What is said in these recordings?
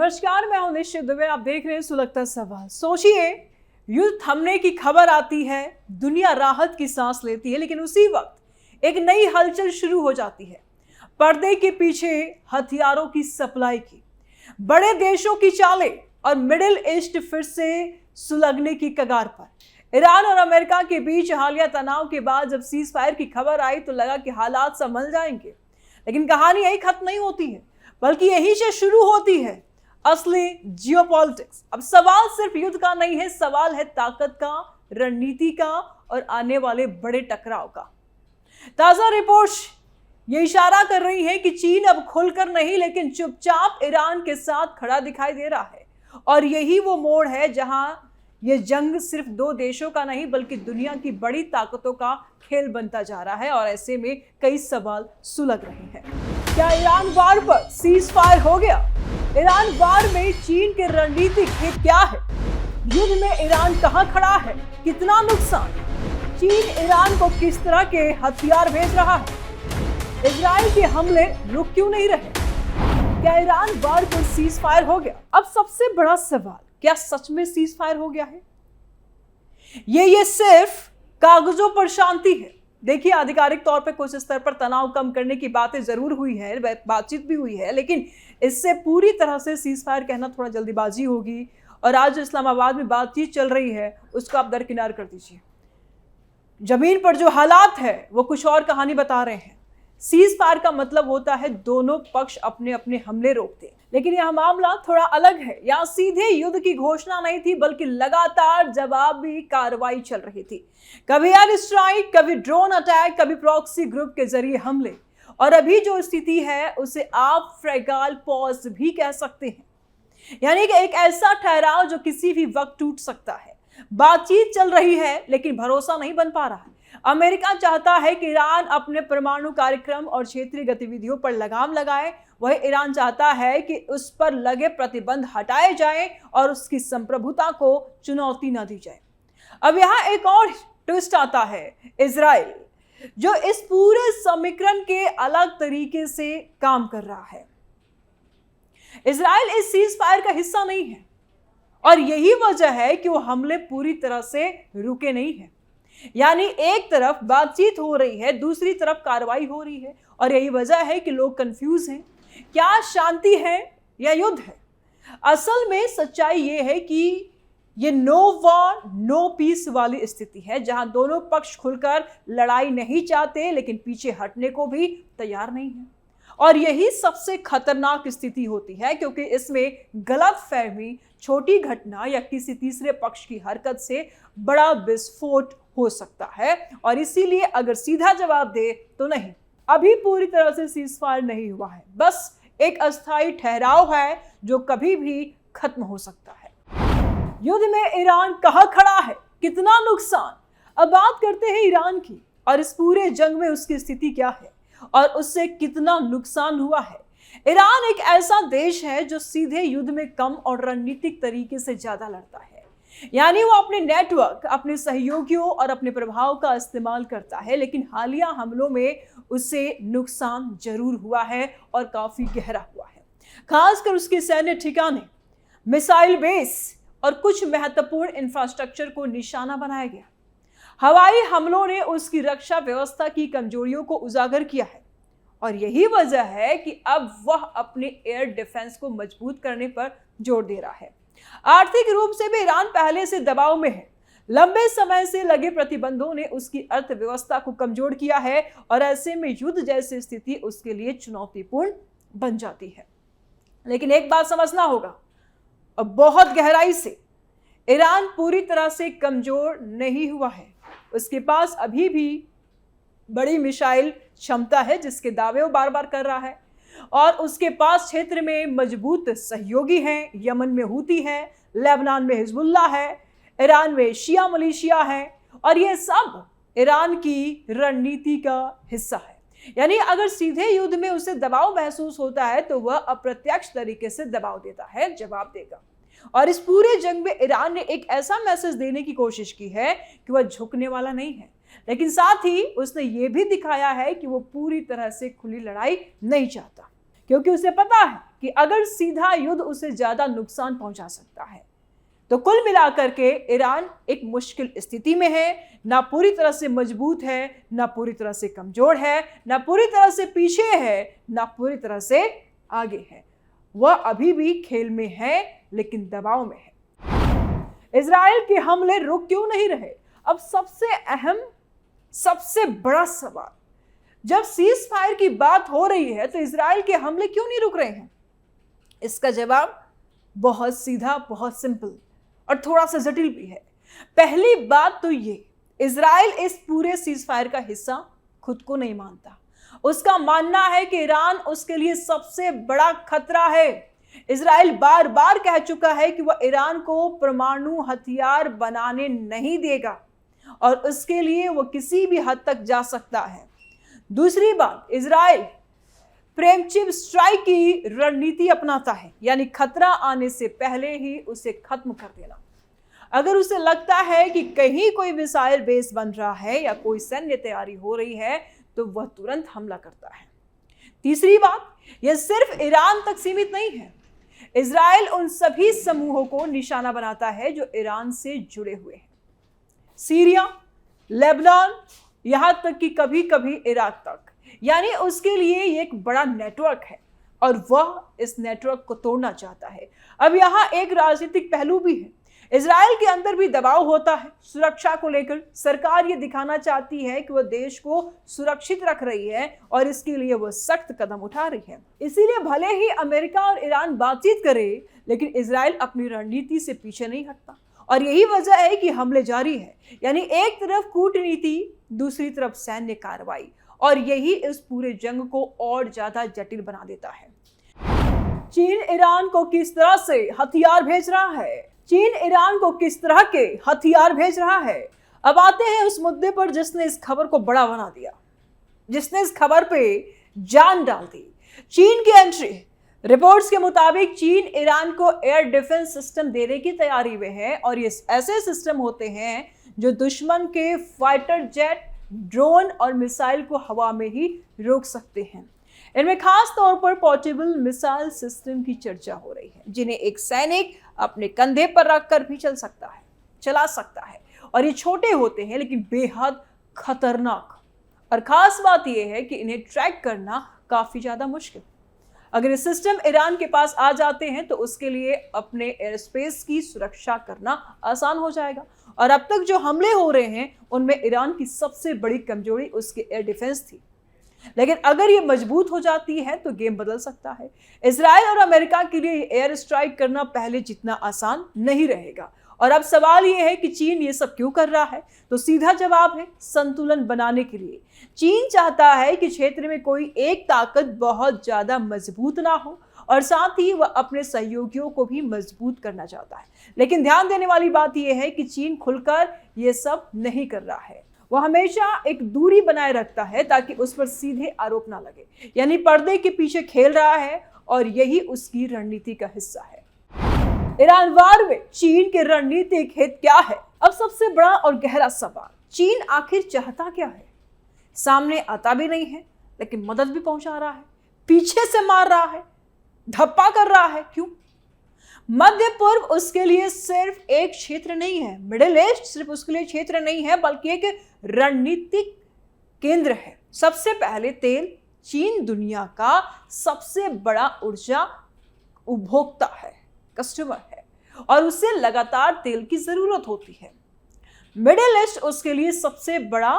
नमस्कार, मैं हूं निश्चित दुबे। आप देख रहे हैं सुलगता सवाल। सोचिए, युद्ध थमने की खबर आती है, दुनिया राहत की सांस लेती है, लेकिन उसी वक्त एक नई हलचल शुरू हो जाती है। पर्दे के पीछे हथियारों की सप्लाई की, बड़े देशों की चालें और मिडिल ईस्ट फिर से सुलगने की कगार पर। ईरान और अमेरिका के बीच हालिया तनाव के बाद जब सीज फायर की खबर आई तो लगा कि हालात संभल जाएंगे, लेकिन कहानी यही खत्म नहीं होती है, बल्कि यहीं से शुरू होती है असली जियोपॉलिटिक्स। अब सवाल सिर्फ युद्ध का नहीं है, सवाल है ताकत का, रणनीति का और आने वाले बड़े टकराव का। ताजा रिपोर्ट्स ये इशारा कर रही है कि चीन अब खुलकर नहीं लेकिन चुपचाप ईरान के साथ खड़ा दिखाई दे रहा है। और यही वो मोड़ है जहां ये जंग सिर्फ दो देशों का नहीं बल्कि दुनिया की बड़ी ताकतों का खेल बनता जा रहा है। और ऐसे में कई सवाल सुलग रहे हैं। क्या ईरान वार पर सीज फायर हो गया? ईरान वार में चीन के रणनीतिक हित क्या है? युद्ध में ईरान कहां खड़ा है? कितना नुकसान? चीन ईरान को किस तरह के हथियार भेज रहा है? इजराइल के हमले रुक क्यों नहीं रहे? क्या ईरान वार पर सीज फायर हो गया? अब सबसे बड़ा सवाल, क्या सच में सीज फायर हो गया है? ये सिर्फ कागजों पर शांति है। देखिए, आधिकारिक तौर पे कुछ स्तर पर तनाव कम करने की बातें जरूर हुई है, बातचीत भी हुई है, लेकिन इससे पूरी तरह से सीज फायर कहना थोड़ा जल्दीबाजी होगी। और आज इस्लामाबाद में बातचीत चल रही है, उसको आप दरकिनार कर दीजिए। जमीन पर जो हालात है वो कुछ और कहानी बता रहे हैं। सीज फायर का मतलब होता है दोनों पक्ष अपने अपने हमले रोकते हैं, लेकिन यह मामला थोड़ा अलग है। यहाँ सीधे युद्ध की घोषणा नहीं थी, बल्कि लगातार जवाबी कार्रवाई चल रही थी। कभी एयर स्ट्राइक, कभी ड्रोन अटैक, कभी प्रॉक्सी ग्रुप के जरिए हमले। और अभी जो स्थिति है उसे आप फ्रेगाल पॉज भी कह सकते हैं, यानी कि एक ऐसा ठहराव जो किसी भी वक्त टूट सकता है। बातचीत चल रही है लेकिन भरोसा नहीं बन पा रहा है। अमेरिका चाहता है कि ईरान अपने परमाणु कार्यक्रम और क्षेत्रीय गतिविधियों पर लगाम लगाए, वही ईरान चाहता है कि उस पर लगे प्रतिबंध हटाए जाएं और उसकी संप्रभुता को चुनौती न दी जाए। अब यहाँ एक और ट्विस्ट आता है, इजराइल, जो इस पूरे समीकरण के अलग तरीके से काम कर रहा है। इजराइल इस सीज फायर का हिस्सा नहीं है और यही वजह है कि वो हमले पूरी तरह से रुके नहीं हैं। यानी एक तरफ बातचीत हो रही है, दूसरी तरफ कार्रवाई हो रही है। और यही वजह है कि लोग कंफ्यूज हैं, क्या शांति है या युद्ध है? असल में सच्चाई ये है कि ये नो वॉर नो पीस वाली स्थिति है, जहां दोनों पक्ष खुलकर लड़ाई नहीं चाहते लेकिन पीछे हटने को भी तैयार नहीं है। और यही सबसे खतरनाक स्थिति होती है, क्योंकि इसमें गलतफहमी, छोटी घटना या किसी तीसरे पक्ष की हरकत से बड़ा विस्फोट हो सकता है। और इसीलिए अगर सीधा जवाब दे तो नहीं, अभी पूरी तरह से सीज फायर नहीं हुआ है, बस एक अस्थायी ठहराव है जो कभी भी खत्म हो सकता है। युद्ध में ईरान कहां खड़ा है? कितना नुकसान? अब बात करते हैं ईरान की और इस पूरे जंग में उसकी स्थिति क्या है और उससे कितना नुकसान हुआ है। ईरान एक ऐसा देश है जो सीधे युद्ध में कम और रणनीतिक तरीके से ज्यादा लड़ता है, यानी वो अपने नेटवर्क, अपने सहयोगियों और अपने प्रभाव का इस्तेमाल करता है। लेकिन हालिया हमलों में उसे नुकसान जरूर हुआ है और काफी गहरा हुआ है। खासकर उसके सैन्य ठिकाने, मिसाइल बेस और कुछ महत्वपूर्ण इंफ्रास्ट्रक्चर को निशाना बनाया गया। हवाई हमलों ने उसकी रक्षा व्यवस्था की कमजोरियों को उजागर किया है और यही वजह है कि अब वह अपने एयर डिफेंस को मजबूत करने पर जोर दे रहा है। आर्थिक रूप से भी ईरान पहले से दबाव में है। लंबे समय से लगे प्रतिबंधों ने उसकी अर्थव्यवस्था को कमजोर किया है और ऐसे में युद्ध जैसी स्थिति उसके लिए चुनौतीपूर्ण बन जाती है। लेकिन एक बात समझना होगा, अब बहुत गहराई से, ईरान पूरी तरह से कमजोर नहीं हुआ है। उसके पास अभी भी बड़ी मिसाइल क्षमता है जिसके दावे वो बार बार कर रहा है, और उसके पास क्षेत्र में मजबूत सहयोगी हैं। यमन में हूती है, लेबनान में हिजबुल्लाह है, ईरान में शिया मलेशिया है, और ये सब ईरान की रणनीति का हिस्सा है। यानी अगर सीधे युद्ध में उसे दबाव महसूस होता है तो वह अप्रत्यक्ष तरीके से दबाव देता है, जवाब देगा। और इस पूरे जंग में ईरान ने एक ऐसा मैसेज देने की कोशिश की है कि वह झुकने वाला नहीं है, लेकिन साथ ही उसने ये भी दिखाया है कि वो पूरी तरह से खुली लड़ाई नहीं चाहता, क्योंकि उसे पता है कि अगर सीधा युद्ध उसे ज्यादा नुकसान पहुंचा सकता है। तो कुल मिलाकर के ईरान एक मुश्किल स्थिति में है, ना पूरी तरह से मजबूत है, ना पूरी तरह से कमजोर है, ना पूरी तरह से पीछे है, ना पूरी तरह से आगे है। वह अभी भी खेल में है, लेकिन दबाव में है। इजराइल के हमले रुक क्यों नहीं रहे? अब सबसे अहम, सबसे बड़ा सवाल, जब सीज फायर की बात हो रही है तो इजराइल के हमले क्यों नहीं रुक रहे हैं? इसका जवाब बहुत सीधा, बहुत सिंपल और थोड़ा सा जटिल भी है। पहली बात तो ये, इजराइल इस पूरे सीज फायर का हिस्सा खुद को नहीं मानता। उसका मानना है कि ईरान उसके लिए सबसे बड़ा खतरा है। इजराइल बार बार कह चुका है कि वह ईरान को परमाणु हथियार बनाने नहीं देगा और उसके लिए वह किसी भी हद तक जा सकता है। दूसरी बात, इजराइल प्रेम्पटिव स्ट्राइक की रणनीति अपनाता है, यानी खतरा आने से पहले ही उसे खत्म कर देना। अगर उसे लगता है कि कहीं कोई मिसाइल बेस बन रहा है या कोई सैन्य तैयारी हो रही है तो वह तुरंत हमला करता है। तीसरी बात, यह सिर्फ ईरान तक सीमित नहीं है। इजराइल उन सभी समूहों को निशाना बनाता है जो ईरान से जुड़े हुए हैं, सीरिया, लेबनान, यहां तक कि कभी कभी इराक तक। यानी उसके लिए ये एक बड़ा नेटवर्क है और वह इस नेटवर्क को तोड़ना चाहता है। अब यहाँ एक राजनीतिक पहलू भी है। इजराइल के अंदर भी दबाव होता है सुरक्षा को लेकर। सरकार ये दिखाना चाहती है कि वह देश को सुरक्षित रख रही है और इसके लिए वह सख्त कदम उठा रही है। इसीलिए भले ही अमेरिका और ईरान बातचीत करे, लेकिन इजराइल अपनी रणनीति से पीछे नहीं हटता और यही वजह है कि हमले जारी है। यानी एक तरफ कूटनीति, दूसरी तरफ सैन्य कार्रवाई, और यही इस पूरे जंग को और ज्यादा जटिल बना देता है। चीन ईरान को किस तरह से हथियार भेज रहा है? चीन ईरान को किस तरह के हथियार भेज रहा है? अब आते हैं उस मुद्दे पर जिसने इस खबर को बड़ा बना दिया, जिसने इस खबर पे जान डाल दी। चीन की एंट्री। रिपोर्ट्स के मुताबिक चीन ईरान को एयर डिफेंस सिस्टम देने की तैयारी में है और ये ऐसे सिस्टम होते हैं जो दुश्मन के फाइटर जेट, ड्रोन और मिसाइल को हवा में ही रोक सकते हैं। इनमें खास तौर पर पोर्टेबल मिसाइल सिस्टम की चर्चा हो रही है, जिन्हें एक सैनिक अपने कंधे पर रखकर भी चला सकता है। और ये छोटे होते हैं लेकिन बेहद खतरनाक। और खास बात यह है कि इन्हें ट्रैक करना काफी ज्यादा मुश्किल। अगर ये सिस्टम ईरान के पास आ जाते हैं तो उसके लिए अपने एयर स्पेस की सुरक्षा करना आसान हो जाएगा। और अब तक जो हमले हो रहे हैं उनमें ईरान की सबसे बड़ी कमजोरी उसकी एयर डिफेंस थी, लेकिन अगर ये मजबूत हो जाती है तो गेम बदल सकता है। इजराइल और अमेरिका के लिए एयर स्ट्राइक करना पहले जितना आसान नहीं रहेगा। और अब सवाल ये है कि चीन ये सब क्यों कर रहा है? तो सीधा जवाब है संतुलन बनाने के लिए। चीन चाहता है कि क्षेत्र में कोई एक ताकत बहुत ज्यादा मजबूत ना हो और साथ ही वह अपने सहयोगियों को भी मजबूत करना चाहता है। लेकिन ध्यान देने वाली बात यह है कि चीन खुलकर ये सब नहीं कर रहा है। वह हमेशा एक दूरी बनाए रखता है ताकि उस पर सीधे आरोप ना लगे, यानी पर्दे के पीछे खेल रहा है और यही उसकी रणनीति का हिस्सा है। ईरान वार में चीन के रणनीतिक हित क्या है? अब सबसे बड़ा और गहरा सवाल, चीन आखिर चाहता क्या है? सामने आता भी नहीं है लेकिन मदद भी पहुंचा रहा है, पीछे से मार रहा है, धप्पा कर रहा है। क्यों? मध्य पूर्व उसके लिए सिर्फ एक क्षेत्र नहीं है, मिडिल ईस्ट सिर्फ उसके लिए क्षेत्र नहीं है, बल्कि एक रणनीतिक केंद्र है। सबसे पहले तेल। चीन दुनिया का सबसे बड़ा ऊर्जा उपभोक्ता है, कस्टमर है, और उसे लगातार तेल की जरूरत होती है। मिडिल ईस्ट उसके लिए सबसे बड़ा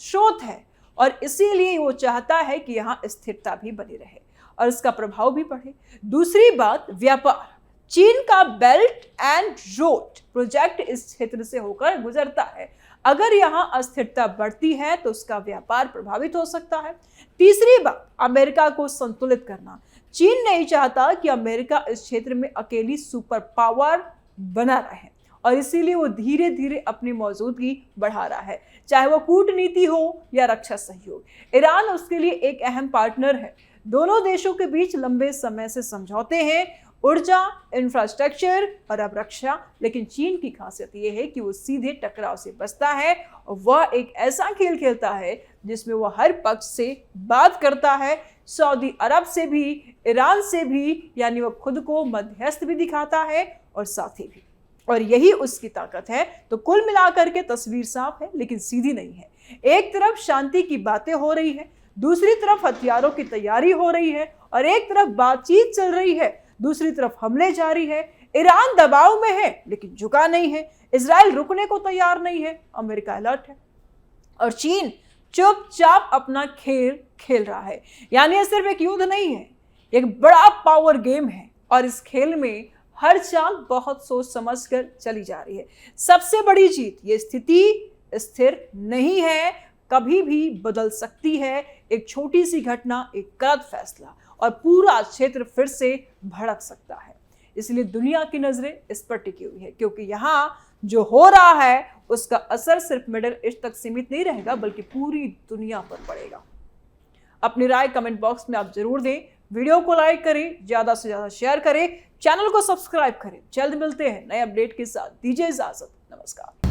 स्रोत है और इसीलिए वो चाहता है कि यहाँ स्थिरता भी बनी रहे और इसका प्रभाव भी बढ़े। दूसरी बात, व्यापार। चीन का बेल्ट एंड रोड प्रोजेक्ट इस क्षेत्र से होकर गुजरता है। अगर यहाँ अस्थिरता बढ़ती है तो उसका व्यापार प्रभावित हो सकता है। तीसरी बात, अमेरिका को संतुलित करना। चीन नहीं चाहता कि अमेरिका इस क्षेत्र में अकेली सुपर पावर बना रहे और इसीलिए वो धीरे धीरे अपनी मौजूदगी बढ़ा रहा है, चाहे वो कूटनीति हो या रक्षा सहयोग। ईरान उसके लिए एक अहम पार्टनर है। दोनों देशों के बीच लंबे समय से समझौते हैं, ऊर्जा, इंफ्रास्ट्रक्चर और अब रक्षा। लेकिन चीन की खासियत यह है कि वो सीधे टकराव से बचता है और वह एक ऐसा खेल खेलता है जिसमें वो हर पक्ष से बात करता है, सऊदी अरब से भी, ईरान से भी, यानी वो खुद को मध्यस्थ भी दिखाता है और साथी भी, और यही उसकी ताकत है। तो कुल मिलाकर के तस्वीर साफ है लेकिन सीधी नहीं है। एक तरफ शांति की बातें हो रही है, दूसरी तरफ हथियारों की तैयारी हो रही है, और एक तरफ बातचीत चल रही है, दूसरी तरफ हमले जारी है। ईरान दबाव में है लेकिन झुका नहीं है, इजराइल रुकने को तैयार नहीं है, अमेरिका अलर्ट है, और चीन चुपचाप अपना खेल खेल रहा है। यानी यह सिर्फ एक युद्ध नहीं है, एक बड़ा पावर गेम है, और इस खेल में हर चाल बहुत सोच समझ कर चली जा रही है। सबसे बड़ी जीत, ये स्थिति स्थिर नहीं है, कभी भी बदल सकती है। एक छोटी सी घटना, एक गलत फैसला, और पूरा क्षेत्र फिर से भड़क सकता है। इसलिए दुनिया की नजरें इस पर टिकी हुई है, क्योंकि यहाँ जो हो रहा है उसका असर सिर्फ मिडिल ईस्ट तक सीमित नहीं रहेगा, बल्कि पूरी दुनिया पर पड़ेगा। अपनी राय कमेंट बॉक्स में आप जरूर दें, वीडियो को लाइक करें, ज्यादा से ज्यादा शेयर करें, चैनल को सब्सक्राइब करें। जल्द मिलते हैं नए अपडेट के साथ, दीजिए इजाजत, नमस्कार।